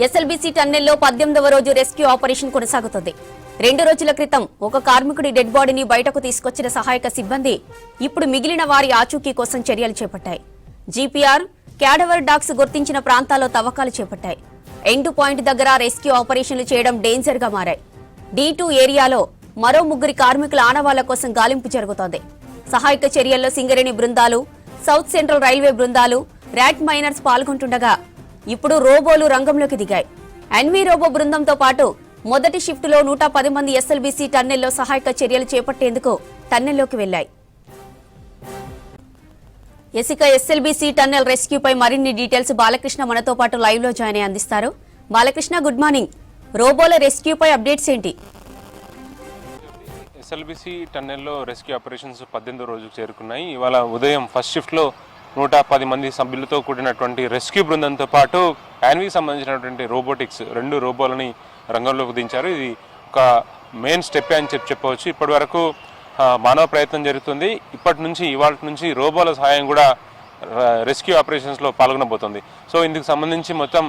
SLBC టన్నెల్లో 18వ రోజు rescue operation కొనసాగుతుంది. 2 రోజుల క్రితం ఒక కార్మికుడి డెడ్ బాడీని బయటకు తీసుకొచ్చిన సహాయక సిబ్బంది ఇప్పుడు మిగిలిన వారి ఆచూకీ కోసం చర్యలు చేపట్టాయి. జీపీఆర్, క్యాడవర్ డాగ్స్ గుర్తించిన ప్రాంతాల్లో తవ్వకాలు చేపట్టాయి. ఎండ్ పాయింట్ దగ్గర రెస్క్యూ ఆపరేషన్లు చేయడం డేంజర్ గా మారాయి. D2 ఏరియాలో మరో 3 కార్మికుల ఆనవాళ్ల కోసం గాలింపు జరుగుతోంది. సహాయక చర్యల్లో సింగరేణి బృందాలు, సౌత్ సెంట్రల్ రైల్వే బృందాలు, ర్యాట్ మైనర్స్ పాల్గొంటుండగా ఇప్పుడు రోబోలు రంగంలోకి దిగాయి. ఎన్వీ రోబో బృందంతో పాటు మొదటి షిఫ్టులో 110 మంది ఎస్ఎల్బీసీ టన్నెల్లో సహాయక చర్యలు చేపట్టేందుకు టన్నెల్లోకి వెళ్లాయి. ఎస్ఎల్బీసీ టన్నెల్ రెస్క్యూపై మరిన్ని డీటెయిల్స్ బాలకృష్ణ మనతో పాటు లైవ్ లో జాయిన్ అయ్యి అందిస్తారు. Balakrishna, good morning. రోబోల రెస్క్యూపై అప్డేట్స్ ఏంటి? ఎస్ఎల్బీసీ టన్నెల్లో రెస్క్యూ ఆపరేషన్స్ 18వ రోజుకు చేరుకున్నాయి. ఇవాళ ఉదయం ఫస్ట్ షిఫ్ట్లో 110 మంది సభ్యులతో కూడినటువంటి రెస్క్యూ బృందంతో పాటు యాన్వీకి సంబంధించినటువంటి రోబోటిక్స్ 2 రోబోలని రంగంలోకి దించారు. ఇది ఒక మెయిన్ స్టెప్ అని చెప్పవచ్చు. ఇప్పటి వరకు మానవ ప్రయత్నం జరుగుతుంది. ఇవాళ నుంచి రోబోల సహాయం కూడా రెస్క్యూ ఆపరేషన్స్లో పాల్గొనబోతుంది. సో ఇందుకు సంబంధించి మొత్తం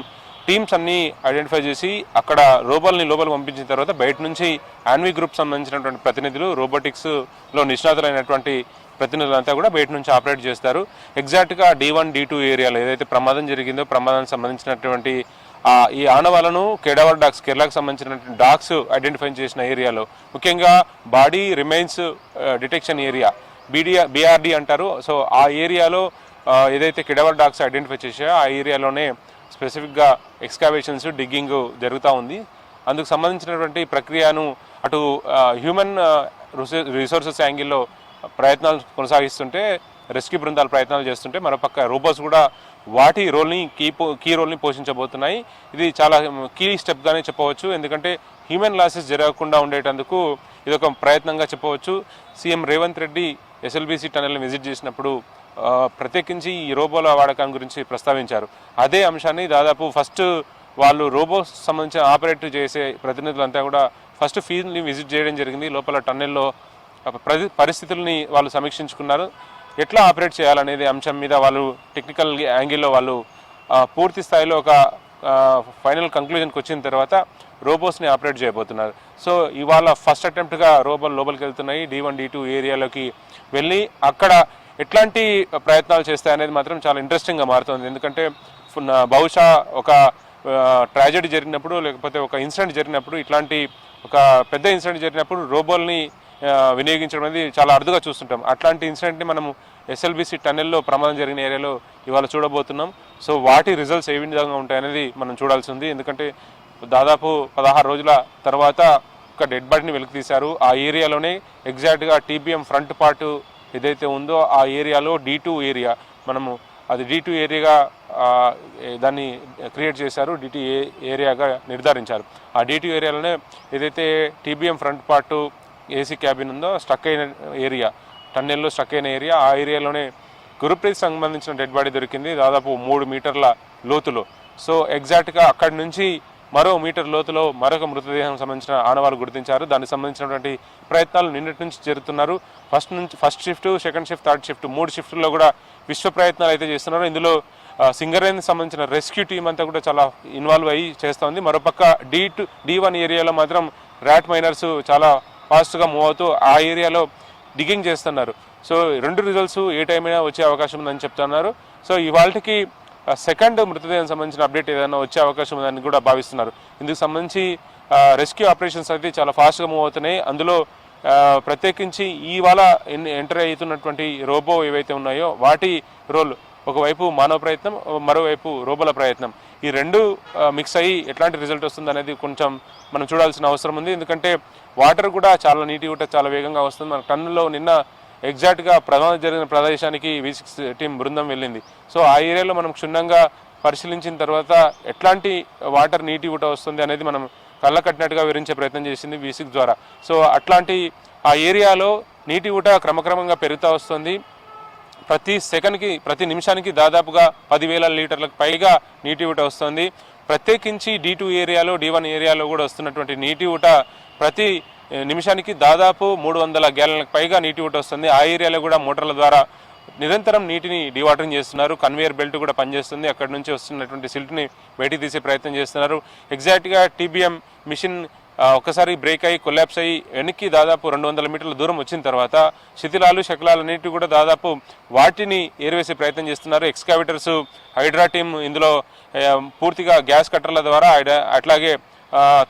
టీమ్స్ అన్ని ఐడెంటిఫై చేసి అక్కడ రోబోల్ని లోపలికి పంపించిన తర్వాత బయట నుంచి యాన్వీ గ్రూప్ సంబంధించినటువంటి ప్రతినిధులు, రోబోటిక్స్లో నిష్ణాతులైనటువంటి ప్రతినిధులంతా కూడా బయట నుంచి ఆపరేట్ చేస్తారు. ఎగ్జాక్ట్గా D1, D2 ఏరియాలో ఏదైతే ప్రమాదం జరిగిందో ప్రమాదానికి సంబంధించినటువంటి ఈ ఆనవాళ్లను కేడవర్ డాగ్స్, కేరళకు సంబంధించినటువంటి డాగ్స్ ఐడెంటిఫై చేసిన ఏరియాలో ముఖ్యంగా body remains detection area BRD అంటారు. సో ఆ ఏరియాలో ఏదైతే కేడవర్ డాగ్స్ ఐడెంటిఫై చేశాయో ఆ ఏరియాలోనే స్పెసిఫిక్గా ఎక్స్కావేషన్స్, డిగ్గింగ్ జరుగుతూ ఉంది. అందుకు సంబంధించినటువంటి ప్రక్రియను అటు హ్యూమన్ రిసోర్సెస్ యాంగిల్లో ప్రయత్నాలు కొనసాగిస్తుంటే, రెస్క్యూ బృందాలు ప్రయత్నాలు చేస్తుంటే, మరోపక్క రోబోట్స్ కూడా వాటి రోల్ని కీ రోల్ని పోషించబోతున్నాయి. ఇది చాలా కీ స్టెప్గానే చెప్పవచ్చు. ఎందుకంటే హ్యూమన్ లాసెస్ జరగకుండా ఉండేటందుకు ఇది ఒక ప్రయత్నంగా చెప్పవచ్చు. సీఎం రేవంత్ రెడ్డి ఎస్ఎల్బీసీ టన్నెల్ని విజిట్ చేసినప్పుడు ప్రత్యేకించి ఈ రోబోల వాడకం గురించి ప్రస్తావించారు. అదే అంశాన్ని దాదాపు ఫస్ట్ వాళ్ళు రోబోస్ సంబంధించిన ఆపరేట్ చేసే ప్రతినిధులంతా కూడా ఫస్ట్ ఫీల్డ్ని విజిట్ చేయడం జరిగింది. లోపల టన్నెల్లో పరిస్థితుల్ని వాళ్ళు సమీక్షించుకున్నారు. ఎట్లా ఆపరేట్ చేయాలనేది అంశం మీద వాళ్ళు టెక్నికల్ యాంగిల్లో వాళ్ళు పూర్తి స్థాయిలో ఒక ఫైనల్ కంక్లూజన్కి వచ్చిన తర్వాత రోబోస్ని ఆపరేట్ చేయబోతున్నారు. సో ఇవాళ ఫస్ట్ అటెంప్ట్గా రోబోలు లోపలికి వెళ్తున్నాయి. D1, D2 ఏరియాలోకి వెళ్ళి అక్కడ ఎట్లాంటి ప్రయత్నాలు చేస్తాయనేది మాత్రం చాలా ఇంట్రెస్టింగ్గా మారుతుంది. ఎందుకంటే బహుశా ఒక ట్రాజెడీ జరిగినప్పుడు, లేకపోతే ఒక ఇన్సిడెంట్ జరిగినప్పుడు, ఇట్లాంటి ఒక పెద్ద ఇన్సిడెంట్ జరిగినప్పుడు రోబోల్ని వినియోగించడం అనేది చాలా అరుదుగా చూస్తుంటాం. అట్లాంటి ఇన్సిడెంట్ని మనం ఎస్ఎల్బీసీ టన్నెల్లో ప్రమాదం జరిగిన ఏరియాలో ఇవాళ చూడబోతున్నాం. సో వాటి రిజల్ట్స్ ఏ విధంగా ఉంటాయనేది మనం చూడాల్సి ఉంది. ఎందుకంటే దాదాపు 16 రోజుల తర్వాత ఒక డెడ్ బాడీని వెలికి తీశారు. ఆ ఏరియాలోనే ఎగ్జాక్ట్గా TBM ఫ్రంట్ పార్ట్ ఏదైతే ఉందో ఆ ఏరియాలో D2 ఏరియా, మనము అది D2 ఏరియాగా దాన్ని క్రియేట్ చేశారు, D2 ఏరియాగా నిర్ధారించారు. ఆ D2 ఏరియాలోనే ఏదైతే TBM front part AC cabin ఉందో స్ట్రక్ అయిన ఏరియా, టన్నెల్లో స్ట్రక్ అయిన ఏరియా, ఆ ఏరియాలోనే గురుప్రీత్ సంబంధించిన డెడ్ బాడీ దొరికింది దాదాపు 3 మీటర్ల లోతులో. సో ఎగ్జాక్ట్గా అక్కడి నుంచి మరో మీటర్ లోతులో మరొక మృతదేహం సంబంధించిన ఆనవాళ్ళు గుర్తించారు. దానికి సంబంధించినటువంటి ప్రయత్నాలు నిన్నటి నుంచి జరుగుతున్నారు. First shift, second shift, third shift 3 షిఫ్ట్లో కూడా విశ్వ ప్రయత్నాలు అయితే చేస్తున్నారు. ఇందులో సింగరేణికి సంబంధించిన రెస్క్యూ టీం అంతా కూడా చాలా ఇన్వాల్వ్ అయ్యి చేస్తోంది. మరోపక్క D1 ఏరియాలో మాత్రం ర్యాట్ మైనర్స్ చాలా ఫాస్ట్గా మూవ్ అవుతూ ఆ ఏరియాలో డిగ్గింగ్ చేస్తున్నారు. సో 2 రిజల్ట్స్ ఏ టైం అయినా వచ్చే అవకాశం ఉందని చెప్తున్నారు. సో ఇవాళకి సెకండ్ మృతదేహం సంబంధించిన అప్డేట్ ఏదైనా వచ్చే అవకాశం ఉందని కూడా భావిస్తున్నారు. ఇందుకు సంబంధించి రెస్క్యూ ఆపరేషన్స్ అయితే చాలా ఫాస్ట్గా మూవ్ అవుతున్నాయి. అందులో ప్రత్యేకించి ఇవాళ ఎంటర్ అవుతున్నటువంటి రోబో ఏవైతే ఉన్నాయో వాటి రోల్, ఒకవైపు మానవ ప్రయత్నం, మరోవైపు రోబోల ప్రయత్నం, ఈ 2 మిక్స్ అయ్యి ఎట్లాంటి రిజల్ట్ వస్తుంది అనేది కొంచెం మనం చూడాల్సిన అవసరం ఉంది. ఎందుకంటే వాటర్ కూడా చాలా నీటి చాలా వేగంగా వస్తుంది. మన టన్నులో నిన్న ఎగ్జాక్ట్గా ప్రమాదం జరిగిన ప్రదేశానికి V6 టీం బృందం వెళ్ళింది. సో ఆ ఏరియాలో మనం క్షుణ్ణంగా పరిశీలించిన తర్వాత ఎట్లాంటి వాటర్ నీటి ఊట వస్తుంది అనేది మనం కళ్ళ కట్టినట్టుగా వివరించే ప్రయత్నం చేసింది V6 ద్వారా. సో అట్లాంటి ఆ ఏరియాలో నీటి ఊట క్రమక్రమంగా పెరుగుతూ వస్తుంది. ప్రతి నిమిషానికి దాదాపుగా 10,000 లీటర్లకు పైగా నీటి ఊట వస్తుంది. ప్రత్యేకించి D2 ఏరియాలో, D1 ఏరియాలో కూడా వస్తున్నటువంటి నీటి ఊట ప్రతి నిమిషానికి దాదాపు 300 గ్యాలన్లకు పైగా నీటి ఊట వస్తుంది. ఆ ఏరియాలో కూడా మోటార్ల ద్వారా నిరంతరం నీటిని డివాటరింగ్ చేస్తున్నారు. కన్వేయర్ బెల్ట్ కూడా పనిచేస్తుంది. అక్కడ నుంచి వస్తున్నటువంటి సిల్ట్ని బయటికి తీసే ప్రయత్నం చేస్తున్నారు. ఎగ్జాక్ట్గా టీబీఎం మిషన్ ఒకసారి బ్రేక్ అయ్యి కొలాప్స్ అయ్యి వెనక్కి దాదాపు 200 మీటర్ల దూరం వచ్చిన తర్వాత శిథిలాలు శకలాలన్నిటి కూడా దాదాపు వాటిని ఏరివేసే ప్రయత్నం చేస్తున్నారు. ఎక్స్కావేటర్స్, హైడ్రా టీమ్ ఇందులో పూర్తిగా గ్యాస్ కట్టర్ల ద్వారా అట్లాగే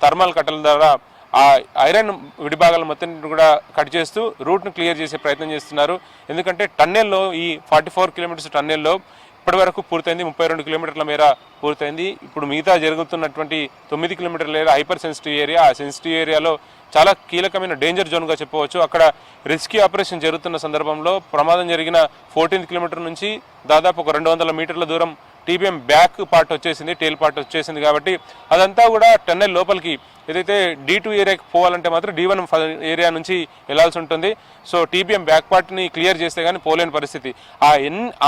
థర్మల్ కట్టర్ల ద్వారా ఆ ఐరన్ విడిభాగాలు మొత్తం కూడా కట్ చేస్తూ రూట్ను క్లియర్ చేసే ప్రయత్నం చేస్తున్నారు. ఎందుకంటే టన్నెల్లో ఈ 44 కిలోమీటర్స్ టన్నెల్లో ఇప్పటి వరకు పూర్తయింది, 32 కిలోమీటర్ల మేర పూర్తయింది. ఇప్పుడు మిగతా జరుగుతున్నటువంటి 9 కిలోమీటర్ల ఏరియా హైపర్ సెన్సిటివ్ ఏరియా. ఆ సెన్సిటివ్ ఏరియాలో చాలా కీలకమైన డేంజర్ జోన్గా చెప్పవచ్చు. అక్కడ రెస్క్యూ ఆపరేషన్ జరుగుతున్న సందర్భంలో ప్రమాదం జరిగిన 14th కిలోమీటర్ నుంచి దాదాపు ఒక 200 మీటర్ల దూరం టీబీఎం బ్యాక్ పార్ట్ వచ్చేసింది, టేల్ పార్ట్ వచ్చేసింది. కాబట్టి అదంతా కూడా టన్నెల్ లోపలికి ఏదైతే D2 ఏరియాకి పోవాలంటే మాత్రం D1 ఏరియా నుంచి వెళ్లాల్సి ఉంటుంది. సో టీబీఎం బ్యాక్ పార్ట్ని క్లియర్ చేస్తే కానీ పోలేని పరిస్థితి.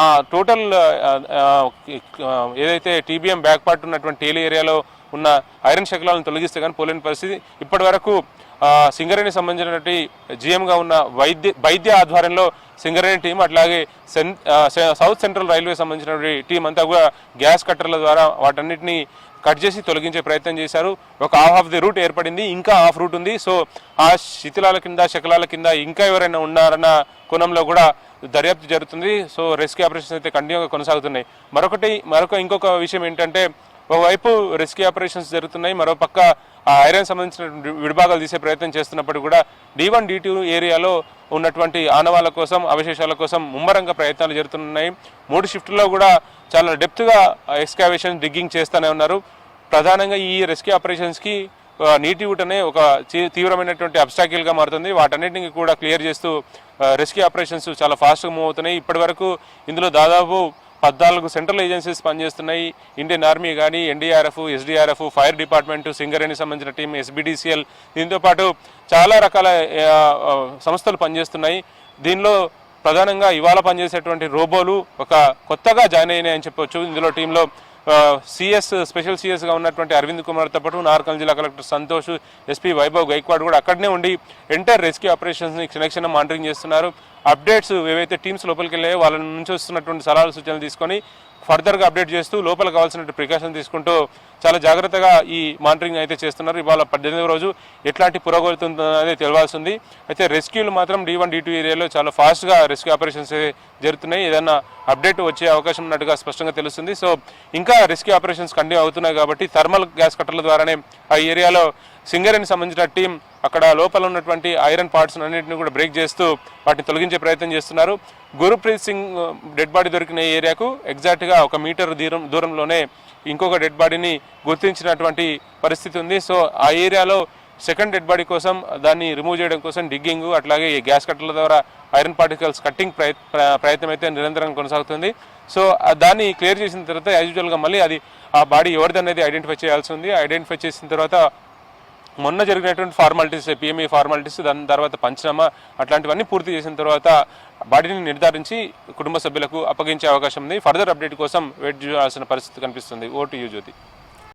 ఆ టోటల్ ఏదైతే టీబీఎం బ్యాక్ పార్ట్ ఉన్నటువంటి టేల్ ఏరియాలో ఉన్న ఐరన్ శకలాలను తొలగిస్తే కానీ పోలేని పరిస్థితి. ఇప్పటి వరకు సింగరేణి సంబంధించినటువంటి జీఎంగా ఉన్న వైద్య ఆధ్వర్యంలో సింగరేణి టీం అట్లాగే సౌత్ సెంట్రల్ రైల్వే సంబంధించినటువంటి టీం అంతా కూడా గ్యాస్ కట్టర్ల ద్వారా వాటన్నిటిని కట్ చేసి తొలగించే ప్రయత్నం చేశారు. ఒక హాఫ్ ఆఫ్ ది రూట్ ఏర్పడింది, ఇంకా హాఫ్ రూట్ ఉంది. సో ఆ శిథిలాల కింద శకలాల కింద ఇంకా ఎవరైనా ఉన్నారన్న కోణంలో కూడా దర్యాప్తు జరుగుతుంది. సో రెస్క్యూ ఆపరేషన్స్ అయితే కంటిన్యూగా కొనసాగుతున్నాయి. ఇంకొక విషయం ఏంటంటే ఒకవైపు రెస్క్యూ ఆపరేషన్స్ జరుగుతున్నాయి, మరోపక్క ఆ ఐరన్ సంబంధించిన విడిభాగాలు తీసే ప్రయత్నం చేస్తున్నప్పుడు కూడా D1, D2 ఏరియాలో ఉన్నటువంటి ఆనవాళ్ళ కోసం, అవశేషాల కోసం ముమ్మరంగా ప్రయత్నాలు జరుగుతున్నాయి. 3 షిఫ్ట్లో కూడా చాలా డెప్త్గా ఎక్స్కావేషన్, డిగ్గింగ్ చేస్తూనే ఉన్నారు. ప్రధానంగా ఈ రెస్క్యూ ఆపరేషన్స్కి నీటి ఊటనే ఒక తీవ్రమైనటువంటి అబ్స్టాకిల్గా మారుతుంది. వాటన్నిటిని కూడా క్లియర్ చేస్తూ రెస్క్యూ ఆపరేషన్స్ చాలా ఫాస్ట్గా మూవ్ అవుతున్నాయి. ఇప్పటి వరకు ఇందులో దాదాపు 14 సెంట్రల్ ఏజెన్సీస్ పనిచేస్తున్నాయి. ఇండియన్ ఆర్మీ కానీ, NDRF, SDRF, fire department, Singareni సంబంధించిన టీం, SBDCL, దీంతో పాటు చాలా రకాల సంస్థలు పనిచేస్తున్నాయి. దీనిలో ప్రధానంగా ఇవాళ పనిచేసేటువంటి రోబోలు ఒక కొత్తగా జాయిన్ అయినాయని చెప్పొచ్చు. ఇందులో టీంలో స్పెషల్ సిఎస్గా ఉన్నటువంటి అరవింద్ కుమార్తో పాటు నార్కల్ జిల్లా కలెక్టర్ సంతోష్, ఎస్పీ వైభవ్ గైక్వాడ్ కూడా అక్కడనే ఉండి ఎంటైర్ రెస్క్యూ ఆపరేషన్స్ని క్షణక్షణం మానిటరింగ్ చేస్తున్నారు. అప్డేట్స్ ఏవైతే టీమ్స్ లోపలికి వెళ్ళాయో వాళ్ళ నుంచి వస్తున్నటువంటి సలహాలు సూచనలు తీసుకొని ఫర్దర్గా అప్డేట్ చేస్తూ లోపల కావాల్సిన ప్రికాషన్ తీసుకుంటూ చాలా జాగ్రత్తగా ఈ మానిటరింగ్ అయితే చేస్తున్నారు. ఇవాళ 18వ రోజు ఎట్లాంటి పురోగతి ఉందనేది తెలియాల్సింది. అయితే రెస్క్యూలు మాత్రం D1, D2 ఏరియాలో చాలా ఫాస్ట్గా రెస్క్యూ ఆపరేషన్స్ జరుగుతున్నాయి. ఏదైనా అప్డేట్ వచ్చే అవకాశం ఉన్నట్టుగా స్పష్టంగా తెలుస్తుంది. సో ఇంకా రెస్క్యూ ఆపరేషన్స్ కంటిన్యూ అవుతున్నాయి కాబట్టి థర్మల్ గ్యాస్ కట్టర్ల ద్వారానే ఆ ఏరియాలో సింగరేణికి సంబంధించిన టీం అక్కడ లోపల ఉన్నటువంటి ఐరన్ పార్ట్స్ అన్నింటినీ కూడా బ్రేక్ చేస్తూ వాటిని తొలగించే ప్రయత్నం చేస్తున్నారు. గురుప్రీత్ సింగ్ డెడ్ బాడీ దొరికిన ఏరియాకు ఎగ్జాక్ట్గా 1 మీటర్ దూరంలోనే ఇంకొక డెడ్ బాడీని గుర్తించినటువంటి పరిస్థితి ఉంది. సో ఆ ఏరియాలో సెకండ్ డెడ్ బాడీ కోసం దాన్ని రిమూవ్ చేయడం కోసం డిగ్గింగ్ అట్లాగే ఈ గ్యాస్ కట్టర్ల ద్వారా ఐరన్ పార్టికల్స్ కట్టింగ్ ప్రయత్నం అయితే నిరంతరంగా కొనసాగుతుంది. సో దాన్ని క్లియర్ చేసిన తర్వాత యాజ్ యూజువల్గా మళ్ళీ అది ఆ బాడీ ఎవరిదనేది ఐడెంటిఫై చేయాల్సి ఉంది. ఐడెంటిఫై చేసిన తర్వాత మొన్న జరిగినటువంటి ఫార్మాలిటీస్, PME ఫార్మాలిటీస్, దాని తర్వాత పంచనామా అట్లాంటివన్నీ పూర్తి చేసిన తర్వాత బాడీని నిర్ధారించి కుటుంబ సభ్యులకు అప్పగించే అవకాశం ఉంది. ఫర్దర్ అప్డేట్ కోసం వెయిట్ చేయాల్సిన పరిస్థితి కనిపిస్తుంది. ఓటు యూ జ్యోతి.